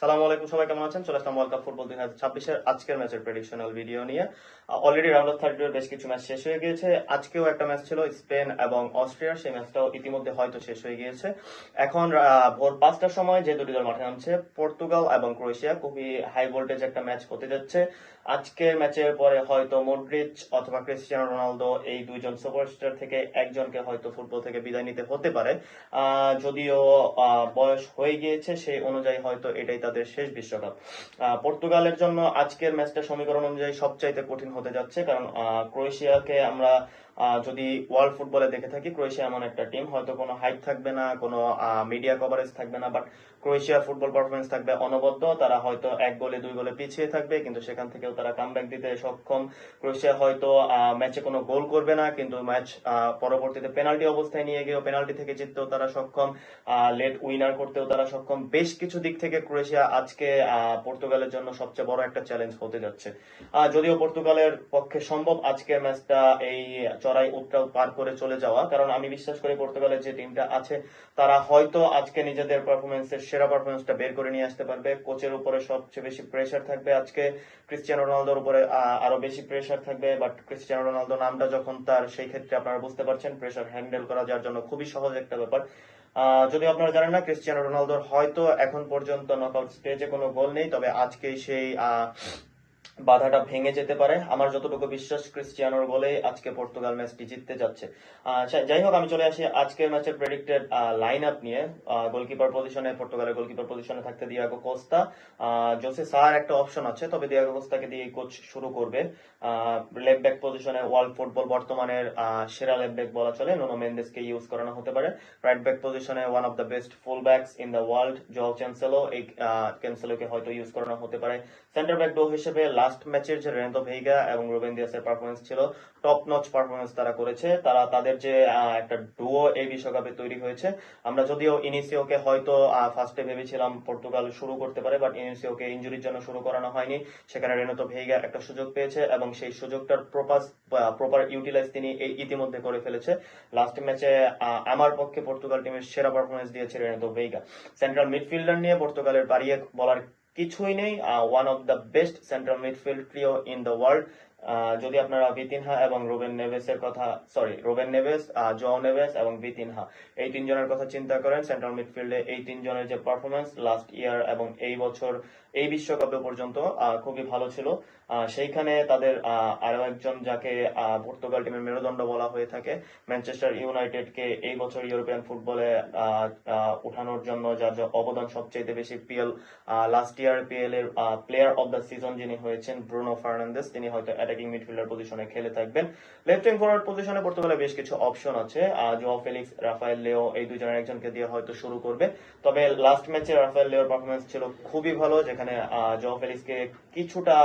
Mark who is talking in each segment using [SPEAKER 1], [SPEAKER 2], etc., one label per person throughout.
[SPEAKER 1] সালামু আলাইকুম, সবাই কেমন আছেন? চলে আসলাম ওয়ার্ল্ড কাপ ফুটবল 2026-এর আজকের ম্যাচের প্রেডিকশনাল ভিডিও নিয়ে। অলরেডি রাউন্ড অফ 32 এর বেশ কিছু ম্যাচ শেষ হয়ে গিয়েছে। আজকেও একটা ম্যাচ ছিল স্পেন এবং অস্ট্রিয়ার, সেই ম্যাচটাও ইতিমধ্যে হয়তো শেষ হয়ে গিয়েছে। এখন ভোর 5টার সময় যে দুটি দল মাঠে নামছে, পর্তুগাল এবং ক্রোয়েশিয়া, খুবই হাই ভোল্টেজ একটা ম্যাচ হতে যাচ্ছে। আজকের ম্যাচের পরে হয়তো মডরিচ অথবা ক্রিস্টিয়ানো রোনালদো এই দুইজন সুপারস্টার থেকে একজনকে হয়তো ফুটবল থেকে বিদায় নিতে হতে পারে। যদিও বয়স হয়ে গিয়েছে, সেই অনুযায়ী হয়তো এটাই তাদের শেষ বিশ্বকাপ। পর্তুগালের জন্য আজকের ম্যাচটা সমীকরণ অনুযায়ী সবচাইতে কঠিন হতে যাচ্ছে, কারণ ক্রোয়েশিয়াকে আমরা যদি ওয়ার্ল্ড ফুটবলে দেখে থাকি, ক্রোয়েশিয়া এমন একটা টিম, হয়তো কোনো হাইপ থাকবে না, কোনো মিডিয়া কভারেজ থাকবে না, বাট ক্রোয়েশিয়ার ফুটবল পারফরমেন্স থাকবে অনবদ্য। তারা হয়তো 1 গোলে 2 গোলে পিছিয়ে থাকবে, কিন্তু সেখান থেকেও তারা কামব্যাক দিতে সক্ষম। ক্রোয়েশিয়া হয়তো ম্যাচে কোনো গোল করবে না, কিন্তু ম্যাচ পরবর্তীতে পেনাল্টি অবস্থায় নিয়ে গিয়েও পেনাল্টি থেকে জিততেও তারা সক্ষম, লেট উইনার করতেও তারা সক্ষম। বেশ কিছু দিক থেকে ক্রোয়েশিয়া আজকে পর্তুগালের জন্য সবচেয়ে বড় একটা চ্যালেঞ্জ হতে যাচ্ছে। যদিও পর্তুগালের পক্ষে সম্ভব আজকের ম্যাচটা এই চড়াই উত্রাল পার করে চলে যাওয়া, কারণ আমি বিশ্বাস করি পর্তুগালের যে টিমটা আছে তারা হয়তো আজকে নিজেদের পারফরমেন্সের সেরা পারফরমেন্সটা বের করে নিয়ে আসতে পারবে। কোচের উপরে সবচেয়ে বেশি প্রেশার থাকবে আজকে, ক্রিস্টিয়ানো রোনালদোর উপরে আরো বেশি প্রেশার থাকবে, বাট ক্রিস্টিয়ানো রোনালদো নামটা যখন তার, সেই ক্ষেত্রে আপনারা বুঝতে পারছেন প্রেশার হ্যান্ডেল করা যার জন্য খুবই সহজ একটা ব্যাপার। যদি আপনারা জানেন না, ক্রিস্টিয়ানো রোনালদোর হয়তো এখন পর্যন্ত নকআউট স্টেজে কোনো গোল নেই, তবে আজকেই সেই বাধাটা ভেঙে যেতে পারে। আমার যতটুকু বিশ্বাস, ক্রিস্টিয়ানোর গোলে আজকে পর্তুগাল ম্যাচটি জিততে যাচ্ছে। যাই হোক, আমি চলে আসি আজকের ম্যাচের প্রেডিক্টেড লাইন আপ নিয়ে। গোলকিপার পজিশনে, পর্তুগালের গোলকিপার পজিশনে থাকতে দিয়াগো কোস্তা। জোসে সার একটা অপশন আছে, তবে দিয়াগো কোস্তাকে দিয়ে কোচ শুরু করবে। লেফট ব্যাক পজিশনে ওয়ার্ল্ড ফুটবল বর্তমানের সেরা লেফট ব্যাক বলা চলে, নুনো মেন্দেসকে ইউজ করানো হতে পারে। রাইট ব্যাক পজিশনে one of the best full backs in the world, Joao Cancelo, এই ক্যানসেলোকে হয়তো ইউজ করানো হতে পারে। সেন্টার ব্যাক ডো হিসেবে লাস্ট ম্যাচের যে রেনাতো ভেইগা এবং রুবেন দিয়াসের পারফরমেন্স ছিল, টপ নচ পারফরমেন্স তারা করেছে। তাদের যে একটা ডুও এই বিশ্বকাপে তৈরি হয়েছে। আমরা যদিও ইনিসিওকে হয়তো ফার্স্টে ভেবেছিলাম পর্তুগাল শুরু করতে পারে, বাট ইনিসিওকে ইনজুরির জন্য শুরু করানো হয়নি। সেখানে রেনাতো ভেইগা একটা সুযোগ পেয়েছে এবং সেই সুযোগটার প্রপার ইউটিলাইজ তিনি ইতিমধ্যে করে ফেলেছে। লাস্ট ম্যাচে আমার পক্ষে পর্তুগাল টিমের সেরা পারফরমেন্স দিয়েছে রেনাতো ভেইগা। সেন্ট্রাল মিডফিল্ডার নিয়ে পর্তুগালের বাড়িয়ে বলার কিছুই নেই, one of the best central midfield trio in the world. যদি আপনারা ভিতিনহা এবং রুবেন নেভেসের কথা, রুবেন নেভেস, জোয়াও নেভেস এবং ভিতিনহা, এই তিনজনের কথা চিন্তা করেন, সেন্ট্রাল মিডফিল্ডে এই তিনজনের যে পারফরমেন্স লাস্ট ইয়ার এবং এই বছর এই বিশ্বকাপে পর্যন্ত খুবই ভালো ছিল। সেইখানে তাদের আরো একজন, যাকে পর্তুগাল টিমের মেরুদণ্ড বলা হয়ে থাকে, ম্যানচেস্টার ইউনাইটেডকে এই বছর ইউরোপিয়ান ফুটবলে উঠানোর জন্য যার অবদান সবচেয়ে বেশি, লাস্ট ইয়ার পিএল এর প্লেয়ার অফ দ্য সিজন যিনি হয়েছেন, ব্রুনো ফার্নান্দেস, তিনি হয়তো অ্যাটাকিং মিডফিল্ডার পজিশনে খেলে থাকবেন। লেফট উইং ফরওয়ার্ড পজিশনে পর্তুগালে বেশ কিছু অপশন আছে, জোয়াও ফেলিক্স, রাফায়েল লিও, এই দুজনের একজনকে দিয়ে হয়তো শুরু করবে। তবে লাস্ট ম্যাচে রাফায়েল লিওর পারফরমেন্স ছিল খুবই ভালো, যেখানে জোয়াও ফেলিক্সকে কিছুটা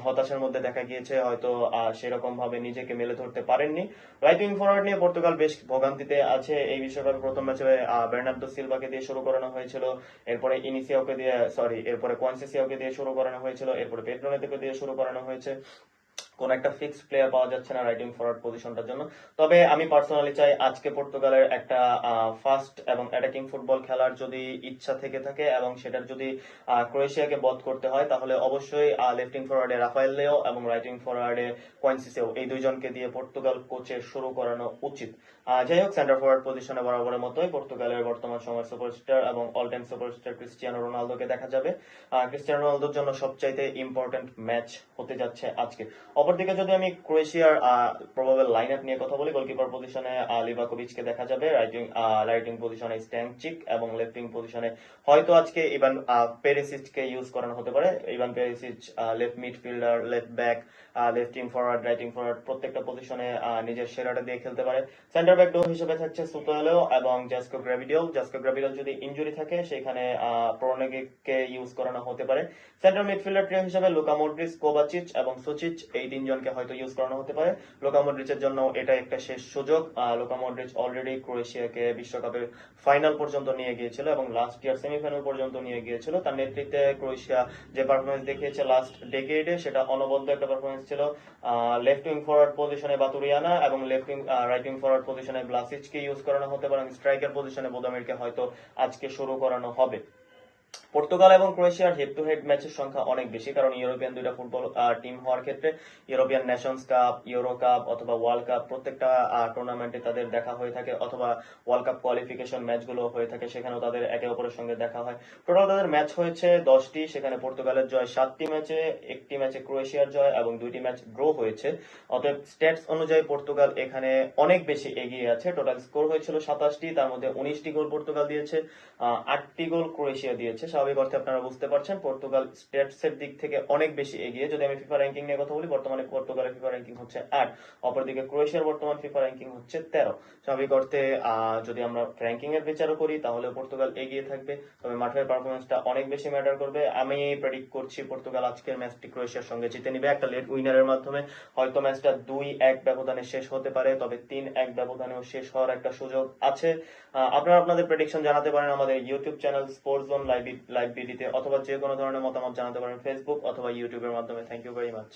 [SPEAKER 1] হতাশার মধ্যে দেখা গিয়েছে, হয়তো সেরকম ভাবে নিজেকে মেলে ধরতে পারেননি। রাইট উইং ফরওয়ার্ড নিয়ে পর্তুগাল বেশ ভোগান্তিতে আছে। এই বিশ্বকাপের প্রথম ম্যাচে বের্নার্দো সিলভাকে দিয়ে শুরু করানো হয়েছিল, এরপরে এরপরে কোয়েন্সেসিয়াওকে দিয়ে শুরু করানো হয়েছিল, এরপরে পেড্রো নেতোকে দিয়ে শুরু করানো হয়েছে। কোন একটা ফিক্সড প্লেয়ার পাওয়া যাচ্ছে না রাইটিং ফরওয়ার্ড পজিশনটার জন্য। তবে আমি পার্সোনালি চাই আজকে পর্তুগালের একটা ফাস্ট এবং অ্যাটাকিং ফুটবল খেলার যদি ইচ্ছা থেকে থাকে এবং সেটার যদি ক্রোয়েশিয়াকে বধ করতে হয়, তাহলে অবশ্যই লেফট উইং ফরওয়ার্ডে রাফায়েল লিও এবং রাইট উইং ফরওয়ার্ডে কোয়েন্সিসিও, এই দুইজনকে দিয়ে পর্তুগাল কোচের শুরু করানো উচিত। যাই হোক, সেন্টার ফরওয়ার্ড পজিশনে বরাবরের মতোই পর্তুগালের বর্তমান সময়ের সুপারস্টার এবং অল টাইম সুপারস্টার ক্রিস্টিয়ানো রোনালদোকে দেখা যাবে। ক্রিস্টিয়ানো রোনালদোর জন্য সবচাইতে ইম্পর্টেন্ট ম্যাচ হতে যাচ্ছে আজকে। অপরদিকে যদি আমি ক্রোয়েশিয়ার প্রবাবল লাইন আপ নিয়ে কথা বলি, গোলকিপার পজিশনে লিভাকোভিচকে দেখা যাবে, রাইট উইং পজিশনে স্ট্যানচিক এবং লেফট উইং পজিশনে হয়তো আজকে ইভান পেরিসিচকে ইউজ করানো হতে পারে। Ivan Perisic left midfielder, left back, left wing forward, right wing forward, প্রত্যেকটা পজিশনে নিজের সেরাটা দিয়ে খেলতে পারে। সেন্টার ব্যাক ডো হিসেবে থাকছে সুতোয়ালেও এবং জাস্কো গ্রাভিডল যদি ইনজুরি থাকে সেখানে প্রোনেগিকে ইউজ করানো হতে পারে। সেন্ট্রাল মিডফিল্ডার ট্রিও হিসেবে লুকা মডরিচ, কোভাচিচ এবং সুচিচ, এই তিনজনকে হয়তো ইউজ করানো হতে পারে। লুকা মডরিচের জন্য এটা একটা শেষ সুযোগ। লুকা মডরিচ অলরেডি ক্রোয়েশিয়াকে বিশ্বকাপের ফাইনাল পর্যন্ত নিয়ে গিয়েছিল এবং লাস্ট ইয়ার সেমিফাইনাল পর্যন্ত নিয়ে গিয়েছিল। তার নেতৃত্বে ক্রোয়েশিয়া যে পারফরমেন্স দেখিয়েছে লাস্ট ডেকেডে, সেটা অনবদ্য একটা পারফরমেন্স ছিল। লেফট উইং ফরওয়ার্ড পজিশনে বাতুরিয়ানা এবং রাইট উইং ফরওয়ার্ড পজিশনে ব্লাসিচকে ইউজ করানো হতে পারে। স্ট্রাইকার পজিশনে বোদামিরকে হয়তো আজকে শুরু করানো হবে। পর্তুগাল এবং ক্রোয়েশিয়ার হেড টু হেড ম্যাচের সংখ্যা অনেক বেশি, কারণ ইউরোপিয়ান দুইটা ফুটবল টিম হওয়ার ক্ষেত্রে European Nations cup, euro cup অথবা ওয়ার্ল্ড কাপ প্রত্যেকটা টুর্নামেন্টে তাদের দেখা হয়ে থাকে, অথবা ওয়ার্ল্ড কাপ কোয়ালিফিকেশন ম্যাচগুলো হয়ে থাকে, সেখানেও তাদের একে অপরের সঙ্গে দেখা হয়। টোটাল তাদের ম্যাচ হয়েছে 10টি, সেখানে পর্তুগালের জয় 7টি ম্যাচে, একটি ম্যাচে ক্রোয়েশিয়ার জয় এবং 2টি ম্যাচ ড্র হয়েছে। অতএব স্ট্যাটস অনুযায়ী পর্তুগাল এখানে অনেক বেশি এগিয়ে আছে। টোটাল স্কোর হয়েছিল 27টি, তার মধ্যে 19টি গোল পর্তুগাল দিয়েছে, 8টি গোল ক্রোয়েশিয়া দিয়েছে। স্বাভাবিক অর্থে আপনারা বুঝতে পারছেন পর্তুগাল স্ট্যাটস এর দিক থেকে অনেক বেশি এগিয়ে। যদি আমি ফিফা র্যাঙ্কিং নিয়ে কথা বলি, বর্তমানে পর্তুগালের ফিফা র্যাঙ্কিং হচ্ছে 8, অপরদিকে ক্রোয়েশিয়ার বর্তমান ফিফা র্যাঙ্কিং হচ্ছে 13। স্বাভাবিক অর্থে যদি আমরা র্যাঙ্কিং এর বিচারও করি তাহলে পর্তুগাল এগিয়ে থাকবে, তবে মাঠের পারফরমেন্সটা অনেক বেশি ম্যাটার করবে। আমি প্রেডিক্ট করছি পর্তুগাল আজকের ম্যাচটি ক্রোয়েশিয়ার সঙ্গে জিতে নিবে একটা লেট উইনারের মাধ্যমে। হয়তো ম্যাচটা 2-1 ব্যবধানে শেষ হতে পারে, তবে 3-1 ব্যবধানেও শেষ হওয়ার একটা সুযোগ আছে। আপনারা আপনাদের প্রেডিকশন জানাতে পারেন আমাদের YouTube channel sports zone live বিডিতে, অথবা যে কোনো ধরনের মতামত জানাতে পারেন ফেসবুক অথবা ইউটিউবের মাধ্যমে। Thank you very much.